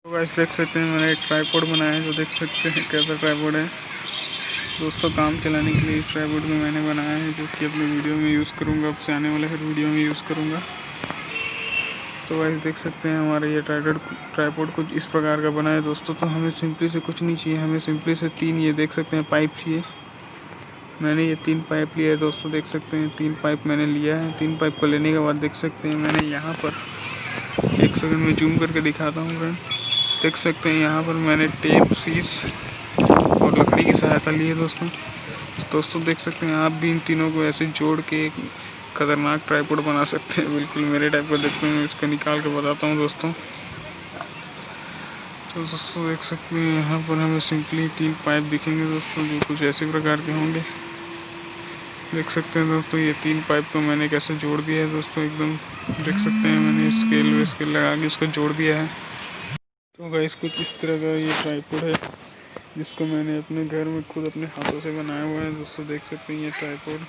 तो गाइस देख सकते हैं मैंने एक ट्राइपॉड बनाया है, जो देख सकते हैं कैसा ट्राइपॉड है दोस्तों। काम चलाने के लिए इस ट्राइपॉड को मैंने बनाया है, जो कि अपने वीडियो में यूज़ करूँगा, अब से आने वाले हर वीडियो में यूज़ करूँगा। तो गाइस देख सकते हैं हमारा ये ट्राइपॉड कुछ इस प्रकार का बना है दोस्तों। तो हमें सिंपली से कुछ नहीं चाहिए, हमें सिंपली से 3 ये देख सकते हैं पाइप चाहिए। मैंने ये 3 पाइप लिया है दोस्तों, देख सकते हैं 3 पाइप मैंने लिया है। 3 पाइप को लेने के बाद देख सकते हैं मैंने यहाँ पर, एक सेकंड में जूम करके दिखाता हूँ फ्रेंड। देख सकते हैं यहाँ पर मैंने टेप, सीज और लकड़ी की सहायता ली है दोस्तों। देख सकते हैं आप भी इन तीनों को ऐसे जोड़ के एक खतरनाक ट्राइपॉड बना सकते हैं, बिल्कुल मेरे टाइप का। देखते हैं इसको निकाल के बताता हूँ दोस्तों। तो दोस्तों देख सकते हैं यहाँ पर हमें सिंपली 3 पाइप दिखेंगे दोस्तों, जो कुछ ऐसे प्रकार के होंगे। देख सकते हैं दोस्तों ये 3 पाइप को मैंने कैसे जोड़ दिया है दोस्तों, एकदम देख सकते हैं मैंने स्केल लगा के इसको जोड़ दिया है। तो गाइस कुछ इस तरह का ये ट्राइपॉड है, जिसको मैंने अपने घर में खुद अपने हाथों से बनाया हुआ है दोस्तों। देख सकते हैं ये ट्राइपॉड,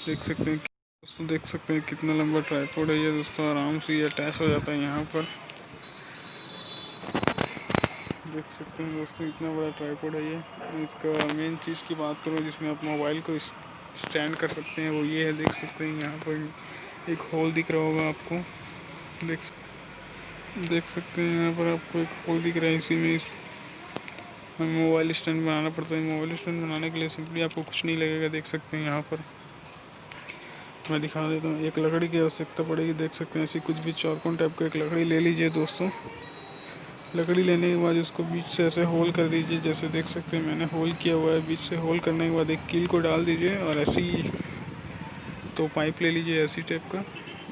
देख सकते हैं दोस्तों, देख सकते हैं कितना लंबा ट्राइपॉड है ये दोस्तों। आराम से ये अटैच हो जाता है यहाँ पर, देख सकते हैं दोस्तों इतना बड़ा ट्राइपॉड है ये। इसका मेन चीज़ की बात करूँ जिसमें आप मोबाइल को स्टैंड कर सकते हैं, वो ये है। देख सकते हैं यहाँ पर एक होल दिख रहा होगा आपको, देख सकते हैं यहाँ पर आपको एक होल दिख रहा है। इसी में हमें मोबाइल स्टैंड बनाना पड़ता है। मोबाइल स्टैंड बनाने के लिए सिंपली आपको कुछ नहीं लगेगा, देख सकते हैं यहाँ पर मैं दिखा देता हूँ। एक लकड़ी की आवश्यकता पड़ेगी, देख सकते हैं ऐसी कुछ भी चौकोन टाइप का एक लकड़ी ले लीजिए दोस्तों। लकड़ी लेने के बाद उसको बीच से ऐसे होल कर दीजिए, जैसे देख सकते हैं मैंने होल किया हुआ है। बीच से होल करने के बाद एक कील को डाल दीजिए और ऐसी 2 पाइप ले लीजिए ऐसी टाइप का,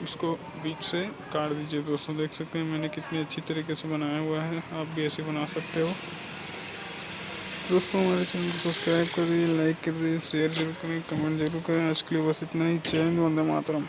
उसको बीच से काट दीजिए दोस्तों। देख सकते हैं मैंने कितनी अच्छी तरीके से बनाया हुआ है, आप भी ऐसे बना सकते हो दोस्तों। हमारे चैनल को सब्सक्राइब कर दीजिए, लाइक कर दीजिए, शेयर जरूर करें, कमेंट जरूर करें। आज के लिए बस इतना ही। जय हिंद, वंदे मातरम।